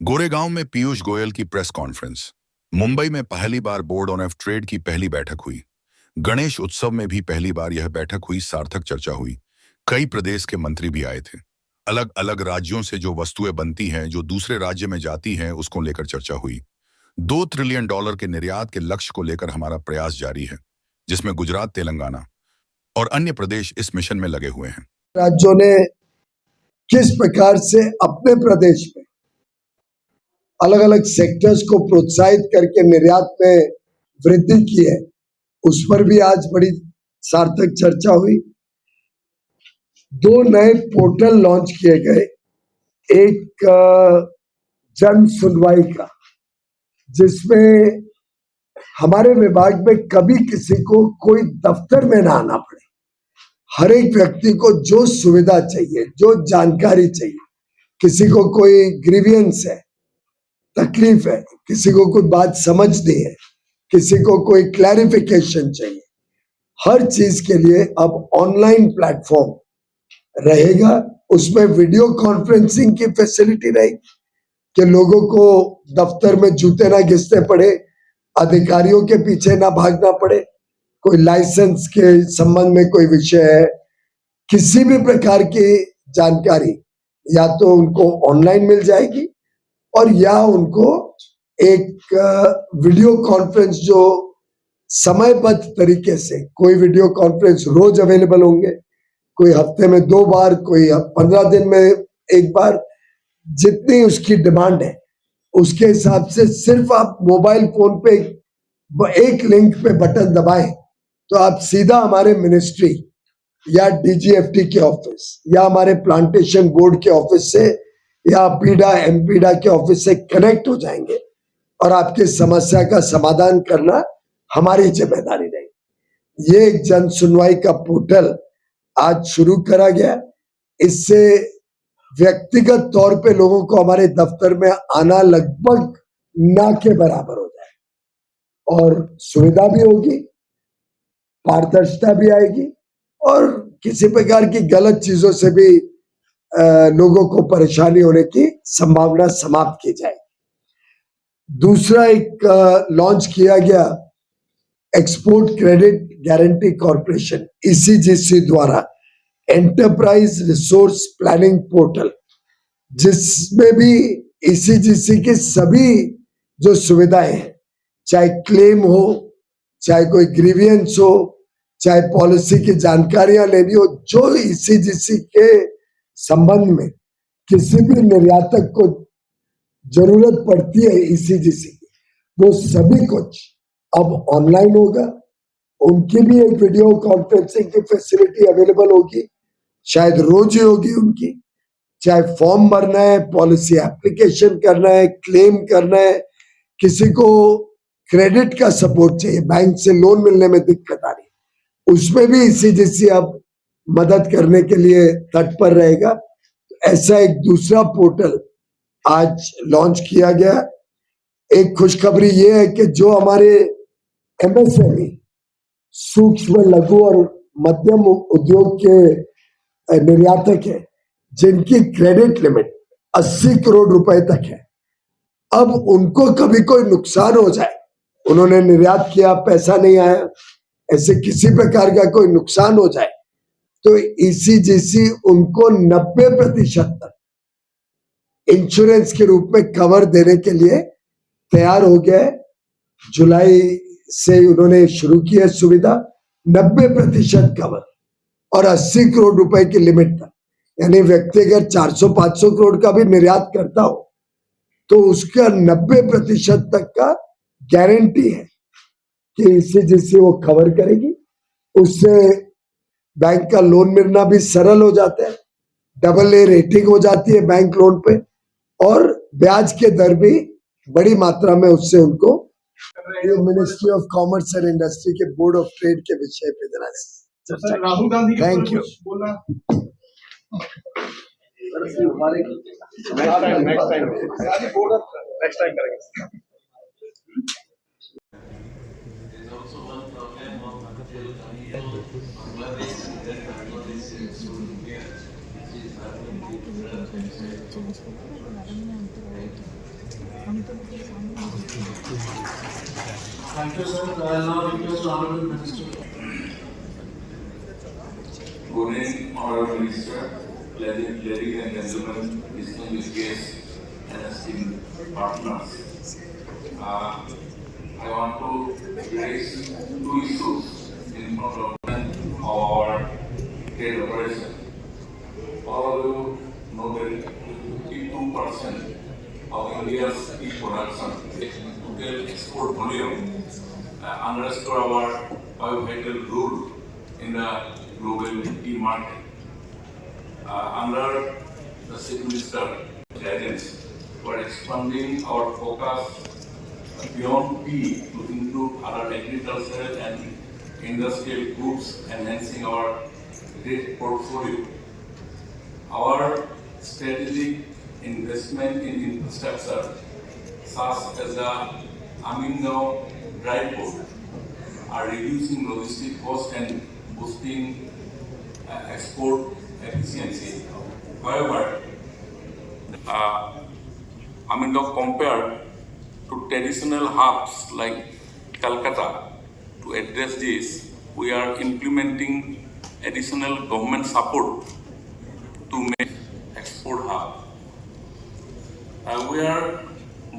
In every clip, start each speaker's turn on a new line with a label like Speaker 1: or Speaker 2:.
Speaker 1: गोरेगांव में पीयूष गोयल की press conference. Mumbai में पहली बार बोर्ड ऑन एफ ट्रेड की पहली बैठक हुई। गणेश उत्सव में भी पहली बार यह बैठक हुई, सार्थक चर्चा हुई। कई प्रदेश के मंत्री भी आए थे। अलग अलग राज्यों से जो वस्तुएं बनती हैं, जो दूसरे राज्य में जाती हैं, उसको लेकर चर्चा हुई। $2 ट्रिलियन के निर्यात के लक्ष्य को लेकर हमारा प्रयास जारी है, जिसमें गुजरात, तेलंगाना और अन्य प्रदेश इस मिशन में लगे हुए हैं।
Speaker 2: राज्यों ने किस प्रकार से अपने प्रदेश में अलग अलग सेक्टर्स को प्रोत्साहित करके निर्यात में वृद्धि की है, उस पर भी आज बड़ी सार्थक चर्चा हुई। 2 नए पोर्टल लॉन्च किए गए, एक जन सुनवाई का, जिसमें हमारे विभाग में कभी किसी को कोई दफ्तर में ना आना पड़े। हर एक व्यक्ति को जो सुविधा चाहिए, जो जानकारी चाहिए, किसी को कोई ग्रीवियंस है, तकलीफ है, किसी को कोई बात समझनी है, किसी को कोई क्लैरिफिकेशन चाहिए, हर चीज के लिए अब ऑनलाइन प्लेटफॉर्म रहेगा। उसमें वीडियो कॉन्फ्रेंसिंग की फैसिलिटी रहेगी कि लोगों को दफ्तर में जूते ना घिसने पड़े, अधिकारियों के पीछे ना भागना पड़े, कोई लाइसेंस के संबंध में कोई विषय है, किसी भी प्रकार की जानकारी या तो उनको ऑनलाइन मिल जाएगी और या उनको एक वीडियो कॉन्फ्रेंस जो समयबद्ध तरीके से, कोई वीडियो कॉन्फ्रेंस रोज अवेलेबल होंगे, कोई हफ्ते में 2 बार, कोई 15 दिन में 1 बार, जितनी उसकी डिमांड है उसके हिसाब से सिर्फ आप मोबाइल फोन पे एक लिंक पे बटन दबाएं तो आप सीधा हमारे मिनिस्ट्री या डीजीएफटी के ऑफिस या हमारे प्लांटेशन बोर्ड के ऑफिस से या पीडा एमपीडा के ऑफिस से कनेक्ट हो जाएंगे और आपकी समस्या का समाधान करना हमारी जिम्मेदारी रहेगी। ये एक जन सुनवाई का पोर्टल आज शुरू करा गया। इससे व्यक्तिगत तौर पे लोगों को हमारे दफ्तर में आना लगभग ना के बराबर हो जाए और सुविधा भी होगी, पारदर्शिता भी आएगी और किसी प्रकार की गलत चीजों से भी लोगों को परेशानी होने की संभावना समाप्त की जाए। दूसरा एक लॉन्च किया गया export credit guarantee corporation ECGC द्वारा एंटरप्राइज रिसोर्स प्लानिंग पोर्टल, जिसमें भी ईसीजीसी की सभी जो सुविधाएं हैं, चाहे क्लेम हो, चाहे कोई ग्रीवियंस हो, चाहे पॉलिसी की जानकारियां लेनी हो, जो ईसीजीसी के संबंध में किसी भी निर्यातक को जरूरत पड़ती है ईसीजीसी की, वो सभी कुछ अब ऑनलाइन होगा। उनकी भी एक वीडियो कॉन्फ्रेंसिंग की फैसिलिटी अवेलेबल होगी, शायद रोज ही होगी उनकी, चाहे फॉर्म भरना है, पॉलिसी एप्लीकेशन करना है, क्लेम करना है, किसी को क्रेडिट का सपोर्ट चाहिए, बैंक से लोन मिलने में दिक्कत आ रही है, उसमें भी ईसीजीसी अब मदद करने के लिए तत्पर रहेगा। ऐसा एक दूसरा पोर्टल आज लॉन्च किया गया। एक खुशखबरी ये है कि जो हमारे एमएसएमई, सूक्ष्म लघु और मध्यम उद्योग के निर्यातक है, जिनकी क्रेडिट लिमिट 80 करोड़ रुपए तक है, अब उनको कभी कोई नुकसान हो जाए, उन्होंने निर्यात किया, पैसा नहीं आया, ऐसे किसी प्रकार का कोई नुकसान हो जाए, तो ईसीजीसी उनको 90% तक इंश्योरेंस के रूप में कवर देने के लिए तैयार हो गया है। जुलाई से उन्होंने शुरू की है सुविधा, 90% कवर और 80 करोड़ रुपए की लिमिट तक, यानी व्यक्ति अगर 400-500 करोड़ का भी निर्यात करता हो तो उसका 90% तक का गारंटी है कि ईसीजीसी वो कवर करेगी। उससे बैंक का लोन मिलना भी सरल हो जाता है, AA रेटिंग हो जाती है बैंक लोन पे और ब्याज के दर भी बड़ी मात्रा में उससे उनको ministry of commerce and industry के बोर्ड ऑफ ट्रेड के विषय पे जरा चर्चा। Rahul Gandhi, thank you. Next time करेंगे।
Speaker 3: Thank you, sir. I will now request Honorable Minister.
Speaker 4: Good evening, Honorable Minister, ladies and gentlemen, distinguished guests, and esteemed partners. I want to raise two issues in front of our trade operation. All of you know that 52% of India's tea production, total export volume, underscore our pivotal role in the global tea market. Under the Chief Minister guidance, we are expanding our focus beyond tea to include other agricultural and industrial goods, enhancing our trade portfolio. Our strategic investment in infrastructure, such as the Amingaon dry port, are reducing logistic costs and boosting export efficiency. However, compared to traditional hubs like Calcutta, to address this, we are implementing additional government support to make export hub. We are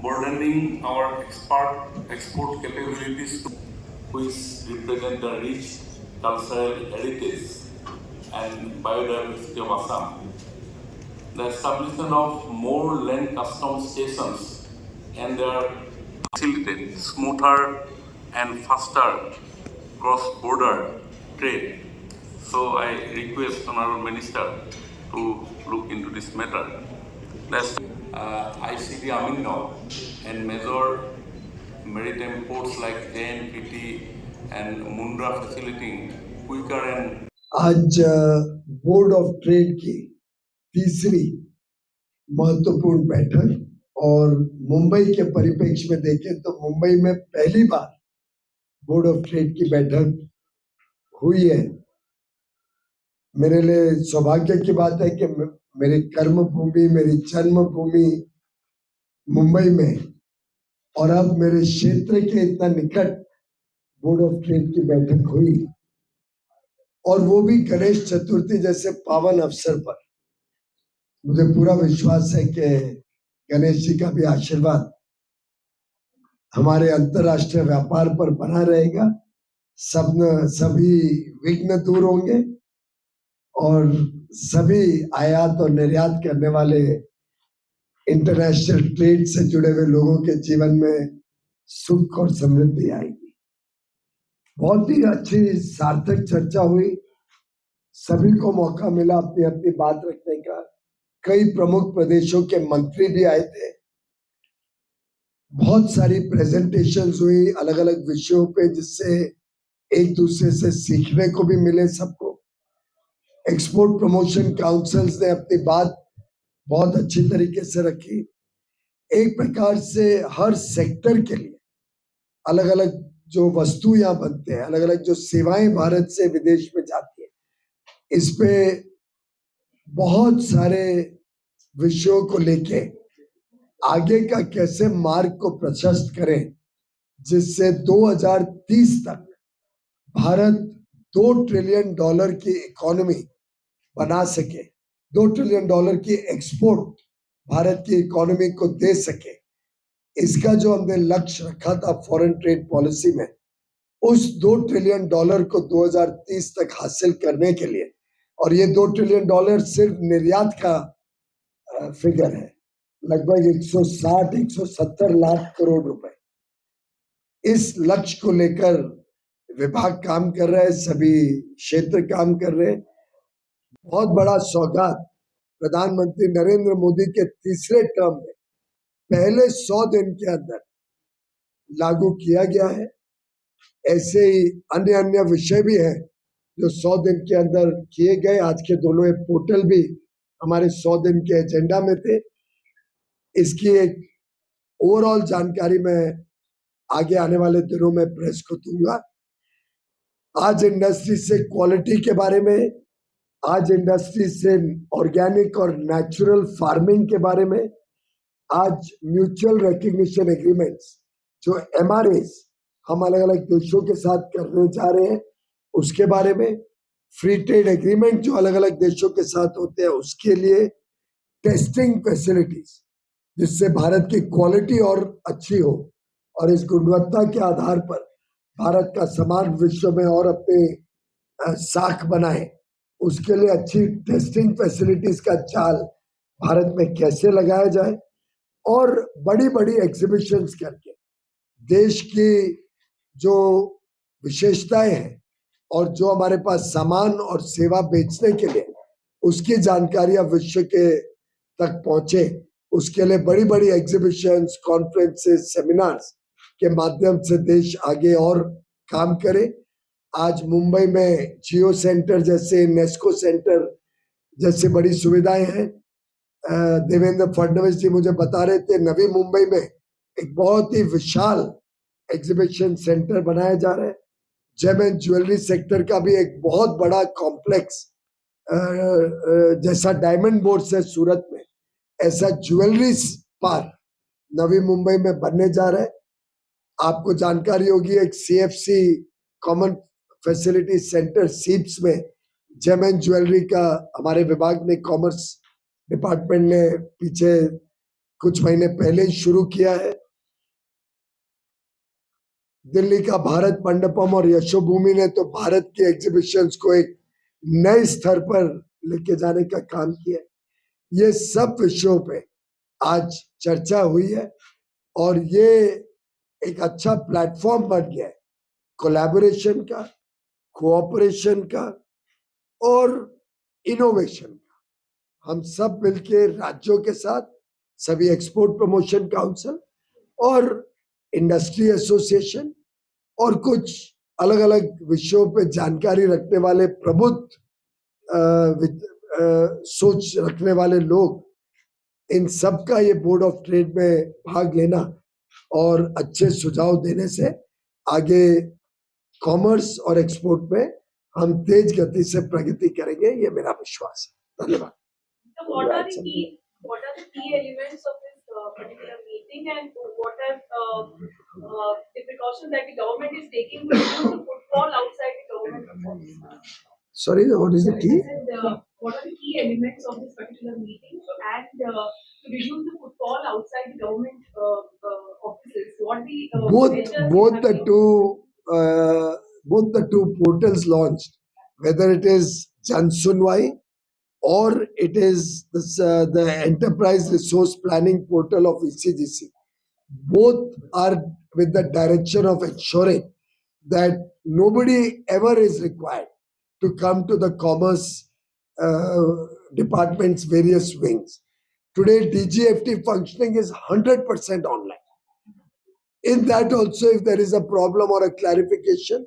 Speaker 4: broadening our export capabilities, which represent the rich cultural heritage and biodiversity of Assam. The establishment of more land customs stations and their facilitate smoother and faster cross-border trade. So I request Honorable Minister to look into this matter. That's ICD Amingaon and major maritime ports like JNPT and Mundra facilitating quicker and
Speaker 2: आज board of trade की तीसरी महत्वपूर्ण बैठक और मुंबई के परिप्रेक्ष्य में देखें तो मुंबई में पहली बार बोर्ड ऑफ ट्रेड की बैठक हुई है। मेरे लिए सौभाग्य की बात है कि मेरी कर्म भूमि, मेरी जन्म भूमि मुंबई में और अब मेरे क्षेत्र के इतना निकट बोर्ड ऑफ ट्रेड की बैठक हुई, और वो भी गणेश चतुर्थी जैसे पावन अवसर पर। मुझे पूरा विश्वास है कि गणेश जी का भी आशीर्वाद हमारे अंतरराष्ट्रीय व्यापार पर बना रहेगा। सभी विघ्न दूर होंगे और सभी आयात और निर्यात करने वाले इंटरनेशनल ट्रेड से जुड़े हुए लोगों के जीवन में सुख और समृद्धि आएगी। बहुत ही अच्छी सार्थक चर्चा हुई, सभी को मौका मिला अपनी अपनी बात रखने का। कई प्रमुख प्रदेशों के मंत्री भी आए थे, बहुत सारी प्रेजेंटेशंस हुई अलग अलग विषयों पे, जिससे एक दूसरे से सीखने को भी मिले सबको। एक्सपोर्ट प्रमोशन काउंसिल्स ने अपनी बात बहुत अच्छी तरीके से रखी। एक प्रकार से हर सेक्टर के लिए अलग अलग जो वस्तु यहाँ बनते हैं, अलग अलग जो सेवाएं भारत से विदेश में जाती है, इस पे बहुत सारे विषयों को लेके आगे का कैसे मार्ग को प्रशस्त करें, जिससे 2030 तक भारत $2 ट्रिलियन की इकोनॉमी बना सके, $2 ट्रिलियन की एक्सपोर्ट भारत की इकोनॉमी को दे सके। इसका जो हमने लक्ष्य रखा था फॉरेन ट्रेड पॉलिसी में, उस $2 ट्रिलियन को 2030 तक हासिल करने के लिए, और ये $2 ट्रिलियन सिर्फ निर्यात का फिगर है, लगभग 160-170 लाख करोड़ रुपए। इस लक्ष्य को लेकर विभाग काम कर रहे हैं, सभी क्षेत्र काम कर रहे हैं। बहुत बड़ा सौगात प्रधानमंत्री नरेंद्र मोदी के तीसरे टर्म में पहले 100 दिन के अंदर लागू किया गया है। ऐसे ही अन्य विषय भी हैं जो 100 दिन के अंदर किए गए। आज के दोनों पोर्टल भी हमारे 100 दिन के एजेंडा में थे। इसकी एक ओवरऑल जानकारी मैं आगे आने वाले दिनों में प्रेस को दूंगा। आज इंडस्ट्री से क्वालिटी के बारे में, आज इंडस्ट्री से ऑर्गेनिक और नेचुरल फार्मिंग के बारे में, आज म्यूचुअल रिकग्निशन एग्रीमेंट्स जो MRAs हम अलग अलग देशों के साथ करने जा रहे हैं उसके बारे में, फ्री ट्रेड एग्रीमेंट जो अलग अलग देशों के साथ होते हैं उसके लिए, टेस्टिंग फैसिलिटीज जिससे भारत की क्वालिटी और अच्छी हो और इस गुणवत्ता के आधार पर भारत का समाज विश्व में और अपने साख बनाए, उसके लिए अच्छी टेस्टिंग फैसिलिटीज का जाल भारत में कैसे लगाया जाए और बड़ी बड़ी एग्जीबिशंस करके देश की जो विशेषताएं हैं और जो हमारे पास सामान और सेवा बेचने के लिए उसकी जानकारियां विश्व के तक पहुंचे, उसके लिए बड़ी बड़ी एग्जीबिशंस, कॉन्फ्रेंसेस, सेमिनार्स के माध्यम से देश आगे और काम करे। आज मुंबई में जियो सेंटर जैसे, नेस्को सेंटर जैसी बड़ी सुविधाएं हैं। देवेंद्र फडणवीस जी मुझे बता रहे थे नवी मुंबई में एक बहुत ही विशाल एग्जीबिशन सेंटर बनाया जा रहा है। जेम एंड ज्वेलरी सेक्टर का भी एक बहुत बड़ा कॉम्प्लेक्स जैसा डायमंड बोर्ड है सूरत में, ऐसा ज्वेलरी पार्क नवी मुंबई में बनने जा रहा है। आपको जानकारी होगी एक CFC कॉमन फैसिलिटी सेंटर सीप्स में जेम एंड ज्वेलरी का हमारे विभाग ने, कॉमर्स डिपार्टमेंट ने पीछे कुछ महीने पहले ही शुरू किया है। दिल्ली का भारत मंडपम और यशोभूमि ने तो भारत के एग्जीबिशंस को एक नए स्तर पर लेके जाने का काम किया है। ये सब विषयों पे आज चर्चा हुई है और ये एक अच्छा प्लेटफॉर्म बन गया है कोलैबोरेशन का, कोऑपरेशन का और इनोवेशन का। हम सब मिलके राज्यों के साथ, सभी एक्सपोर्ट प्रमोशन काउंसिल और इंडस्ट्री एसोसिएशन और कुछ अलग अलग विषयों पे जानकारी रखने वाले प्रबुद्ध सोच रखने वाले लोग, इन सब का ये बोर्ड ऑफ ट्रेड में भाग लेना और अच्छे सुझाव देने से आगे कॉमर्स और एक्सपोर्ट में हम तेज गति से प्रगति करेंगे, ये मेरा विश्वास है। धन्यवाद।
Speaker 5: So what are the key elements of this particular meeting, and what are the precautions that the government is taking to reduce the footfall outside the government?
Speaker 2: Sorry, what is the key?
Speaker 5: What are the key elements of this particular meeting, and to reduce the footfall outside the government offices? What the
Speaker 2: both the two portals launched, whether it is Jan Sunwai or it is this, the Enterprise Resource Planning portal of ECGC, both are with the direction of ensuring that nobody ever is required to come to the commerce department's various wings. Today, DGFT functioning is 100% online. In that also, if there is a problem or a clarification,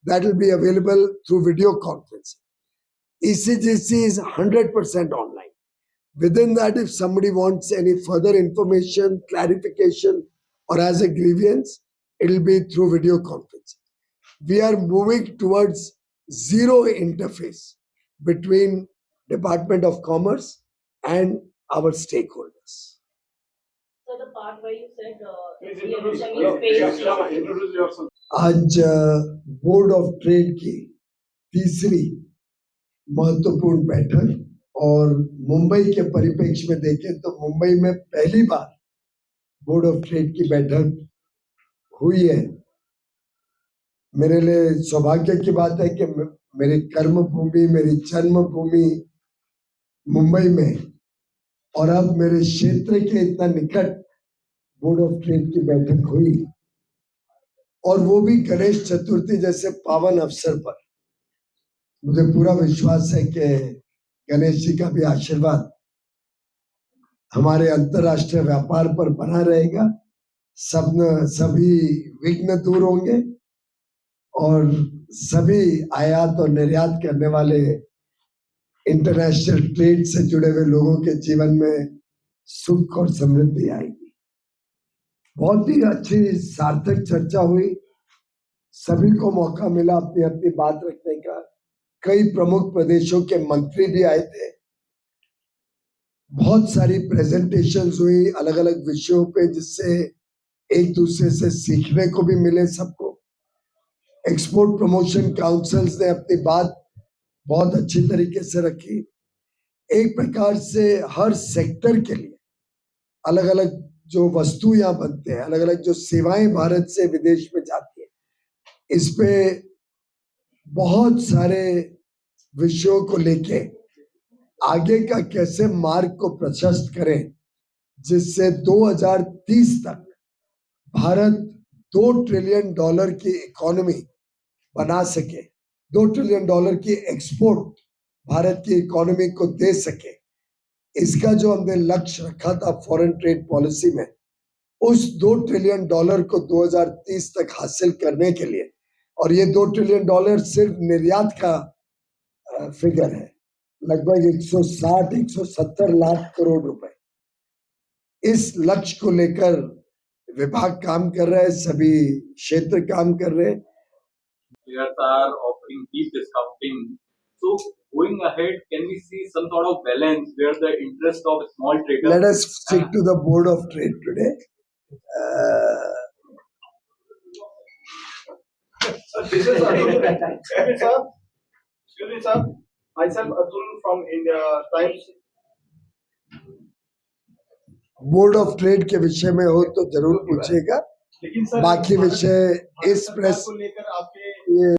Speaker 2: that will be available through video conferencing. ECGC is 100% online. Within that, if somebody wants any further information, clarification, or has a grievance, it will be through video conferencing. We are moving towards zero interface between Department of Commerce and our stakeholders.
Speaker 5: So the part where you said initially phase.
Speaker 2: आज board of trade की तीसरी महत्वपूर्ण बैठक और मुंबई के परिप्रेक्ष्य में देखें तो मुंबई में पहली बार बोर्ड ऑफ ट्रेड की बैठक हुई है। मेरे लिए सौभाग्य की बात है कि मेरी कर्म भूमि, मेरी जन्म भूमि मुंबई में और अब मेरे क्षेत्र के इतना निकट बोर्ड ऑफ ट्रेड की बैठक हुई, और वो भी गणेश चतुर्थी जैसे पावन अवसर पर। मुझे पूरा विश्वास है कि गणेश जी का भी आशीर्वाद हमारे अंतरराष्ट्रीय व्यापार पर बना रहेगा। सभी विघ्न दूर होंगे और सभी आयात और निर्यात करने वाले इंटरनेशनल ट्रेड से जुड़े हुए लोगों के जीवन में सुख और समृद्धि आएगी। बहुत ही अच्छी सार्थक चर्चा हुई, सभी को मौका मिला अपनी अपनी बात रखने का। कई प्रमुख प्रदेशों के मंत्री भी आए थे। बहुत सारी प्रेजेंटेशंस हुई अलग अलग विषयों पे, जिससे एक दूसरे से सीखने को भी मिले सबको। एक्सपोर्ट प्रमोशन काउंसिल्स ने अपनी बात बहुत अच्छी तरीके से रखी। एक प्रकार से हर सेक्टर के लिए अलग अलग जो वस्तु यहाँ बनते हैं, अलग अलग जो सेवाएं भारत से विदेश में जाती है, इस पे बहुत सारे विषयों को लेके आगे का कैसे मार्ग को प्रशस्त करें, जिससे 2030 तक भारत $2 ट्रिलियन की इकोनॉमी बना सके, $2 ट्रिलियन की एक्सपोर्ट भारत की इकोनॉमी को दे सके। इसका जो हमने लक्ष्य रखा था फॉरेन ट्रेड पॉलिसी में, उस $2 ट्रिलियन को 2030 तक हासिल करने के लिए, और ये $2 ट्रिलियन सिर्फ निर्यात का फिगर है, लगभग 160-170 लाख करोड़ रुपए। इस लक्ष्य को लेकर विभाग काम कर रहा है, सभी क्षेत्र काम कर रहे हैं।
Speaker 6: Players are offering deep discounting. So going ahead, can we see some sort of balance where the interest of small traders?
Speaker 2: Let us stick to the Board of Trade today.
Speaker 7: This is excuse me, sir. Myself, Atul from India Times.
Speaker 2: Board of trade के विषय में हो तो जरूर पूछेगा।
Speaker 7: लेकिन sir
Speaker 2: बाकी विषय इस
Speaker 7: सरकार
Speaker 2: प्रेस
Speaker 7: को लेकर आपके